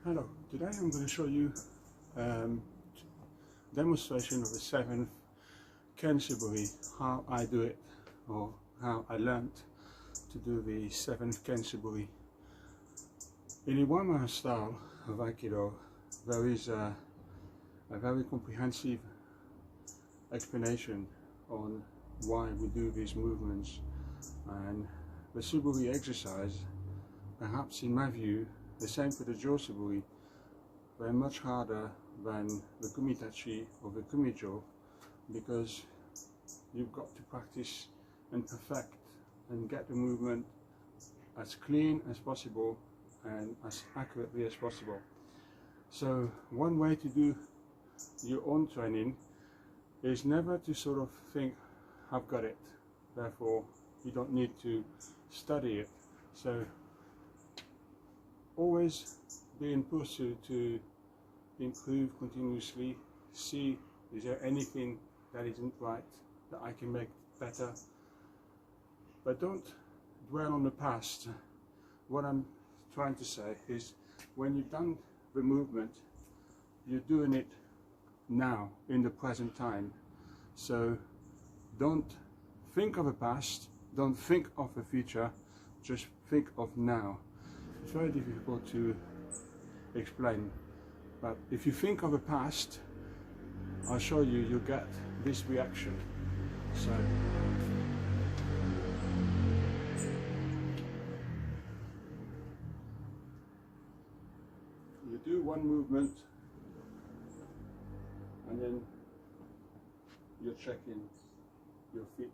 Hello, today I'm going to show you a demonstration of the 7th Ken Suburi, how I do it, or how I learned to do the 7th Ken Suburi. In the Iwama style of Aikido, there is a very comprehensive explanation on why we do these movements, and the Suburi exercise, perhaps in my view, the same for the Jo Suburi, they're much harder than the Kumitachi or the Kumijo, because you've got to practice and perfect and get the movement as clean as possible and as accurately as possible. So one way to do your own training is never to sort of think, I've got it, therefore you don't need to study it. So always be in pursuit to improve continuously, see is there anything that isn't right that I can make better, but don't dwell on the past. What I'm trying to say is, when you've done the movement, you're doing it now in the present time. So don't think of the past, don't think of the future, just think of now. It's very difficult to explain, but if you think of the past, I'll show you, you'll get this reaction. So you do one movement and then you're checking your feet.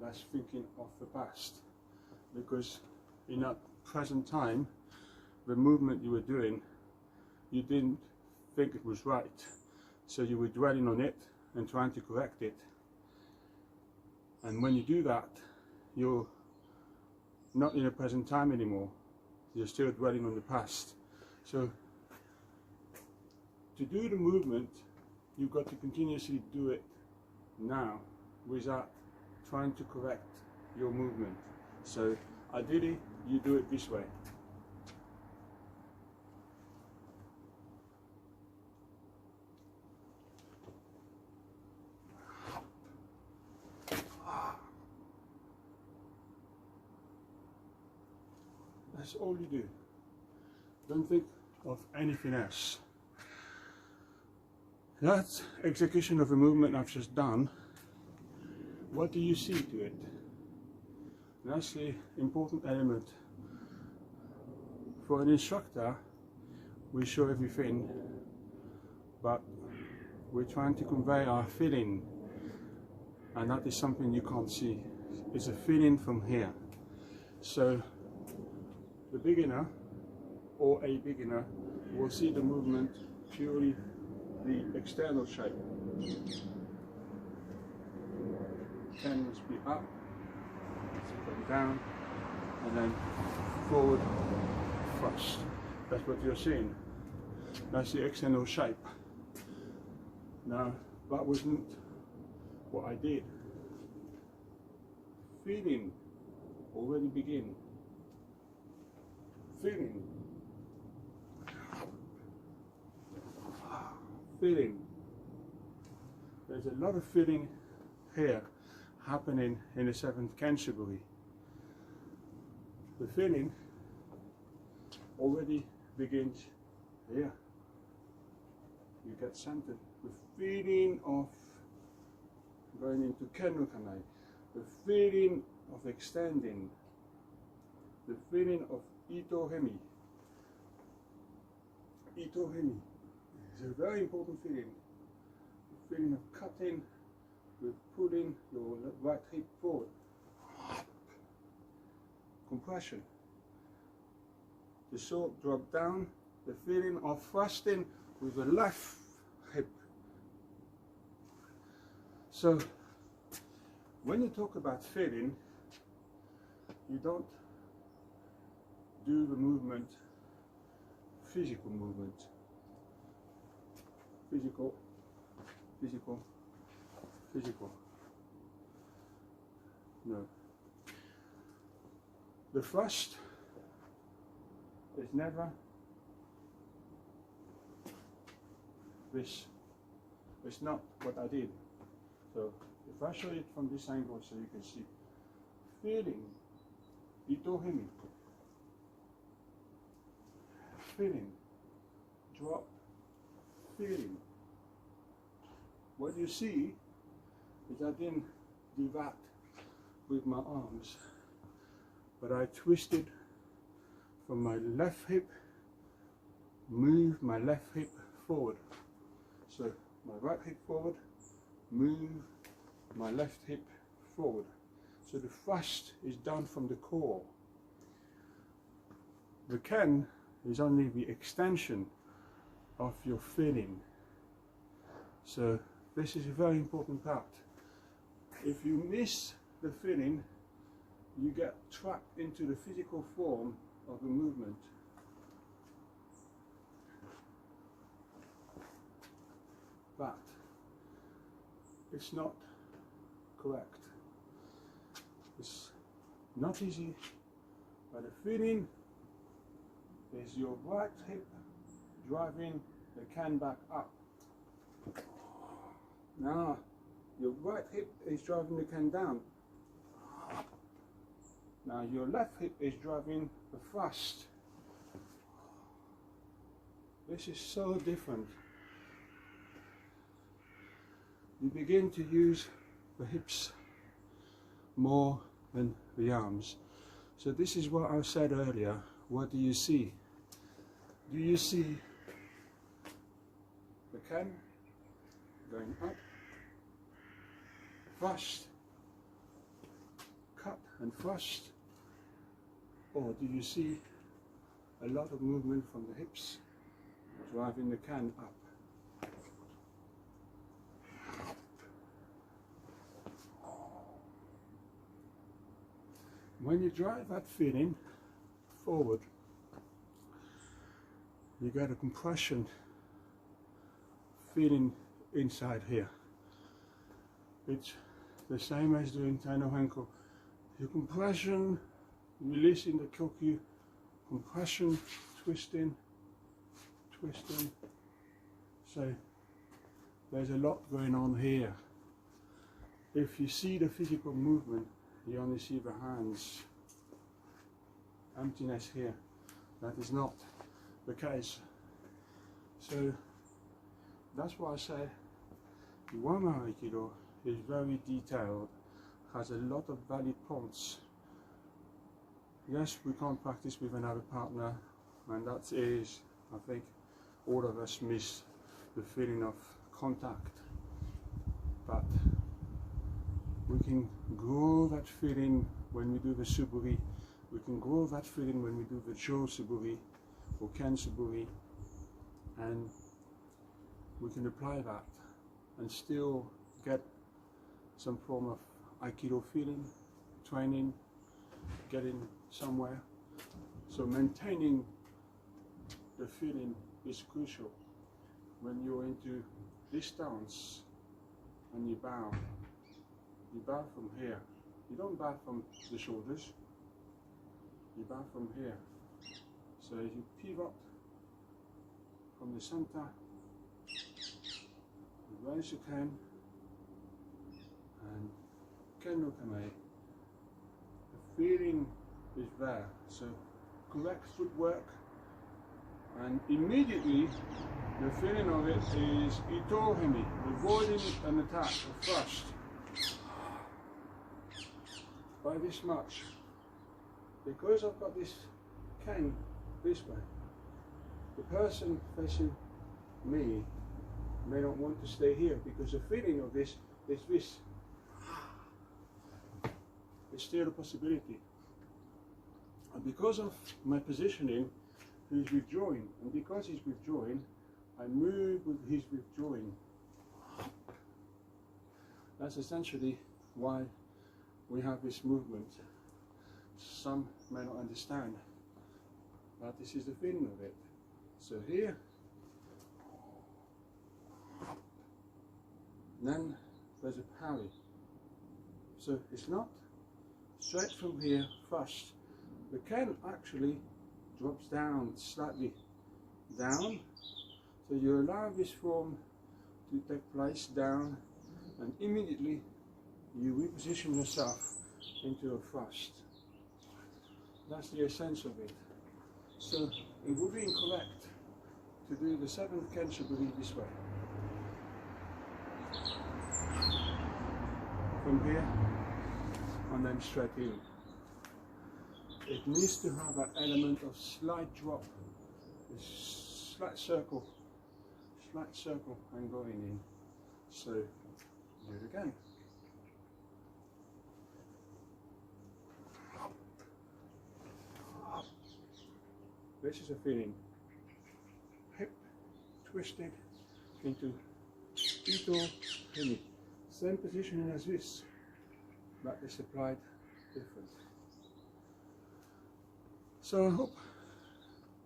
That's thinking of the past, because in that present time, the movement you were doing, you didn't think it was right, so you were dwelling on it and trying to correct it. And when you do that, you're not in the present time anymore, you're still dwelling on the past. So to do the movement, you've got to continuously do it now without trying to correct your movement. So ideally, you do it this way. That's all you do. Don't think of anything else. That execution of a movement I've just done, what do you see to it? That's the important element. For an instructor, we show everything, but we're trying to convey our feeling, and that is something you can't see. It's a feeling from here. So the beginner or a beginner will see the movement purely the external shape. Can be up, come down, and then forward thrust. That's what you're seeing. That's the external shape. Now, that wasn't what I did. Feeling already begin. Feeling. Feeling. There's a lot of feeling here happening in the 7th Ken Suburi. The feeling already begins here. You get centered. The feeling of going into Ken no Kanai. The feeling of extending. The feeling of Ito Hemi. Ito Hemi is a very important feeling. The feeling of cutting with pulling your right hip forward. Compression. The short drop down. The feeling of thrusting with the left hip. So when you talk about feeling, you don't do the movement, physical movement. Physical, physical, physical. No. The thrust is never this. It's not what I did. So if I show it from this angle so you can see, feeling, itohimi, feeling, drop, feeling. What you see is I didn't do that with my arms, but I twisted from my left hip, move my left hip forward. So my right hip forward, move my left hip forward. So the thrust is done from the core. The Ken is only the extension of your feeling. So this is a very important part. If you miss the feeling, you get trapped into the physical form of the movement. But it's not correct. It's not easy, but the feeling is your right hip driving the Ken back up. Now your right hip is driving the Ken down. Now your left hip is driving the thrust. This is so different. You begin to use the hips more than the arms. So this is what I said earlier. What do you see? Do you see the Ken going up, thrust, cut and thrust? Or do you see a lot of movement from the hips driving the Ken up? When you drive that feeling forward, you get a compression feeling inside here. It's the same as doing Taino Henko. Your compression, releasing the Kyoku, compression, twisting, twisting. So there's a lot going on here. If you see the physical movement, you only see the hands, emptiness here. That is not the case. So that's why I say Iwama Aikido is very detailed, has a lot of valid points. Yes, we can't practice with another partner, and that is, I think, all of us miss the feeling of contact. But we can grow that feeling when we do the Suburi. We can grow that feeling when we do the Jo Suburi or Ken Suburi, and we can apply that and still get some form of Aikido feeling, training, getting somewhere. So maintaining the feeling is crucial. When you're into this stance and you bow from here. You don't bow from the shoulders, you bow from here. So as you pivot from the center, you raise your Ken and Ken no Kame. The feeling is there. So correct footwork, and immediately the feeling of it is itohemi, avoiding an attack, a thrust. By this much, because I've got this Ken this way, the person facing me may not want to stay here because the feeling of this is this. It's still a possibility. And because of my positioning, he's withdrawing, and because he's withdrawing, I move with his withdrawing. That's essentially why we have this movement. Some may not understand, but this is the feeling of it. So here, then there's a parry. So it's not straight from here first. The Ken actually drops down slightly down. So you allow this form to take place down, and immediately you reposition yourself into a thrust. That's the essence of it. So it would be incorrect to do the 7th Ken Suburi this way. From here and then straight in. It needs to have an element of slight drop, a slight circle and going in. So do it again. This is a feeling. Hip twisted into Ito Hemi. Same positioning as this, but it's applied different. So I hope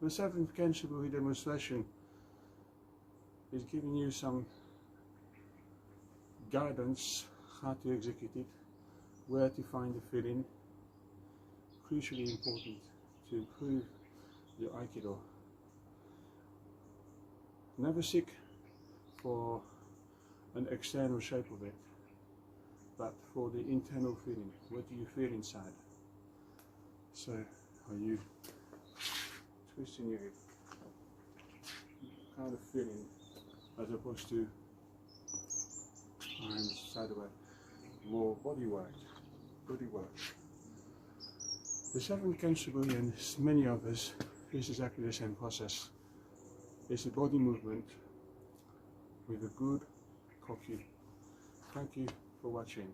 the 7th Ken Suburi demonstration is giving you some guidance how to execute it, where to find the feeling. Crucially important to improve your Aikido. Never seek for an external shape of it, but for the internal feeling. What do you feel inside? So, are you twisting your hip, kind of feeling, as opposed to arms sideways, more body work. The 7th Ken Suburi and many others is exactly the same process. It's a body movement with a good koku. Thank you for watching.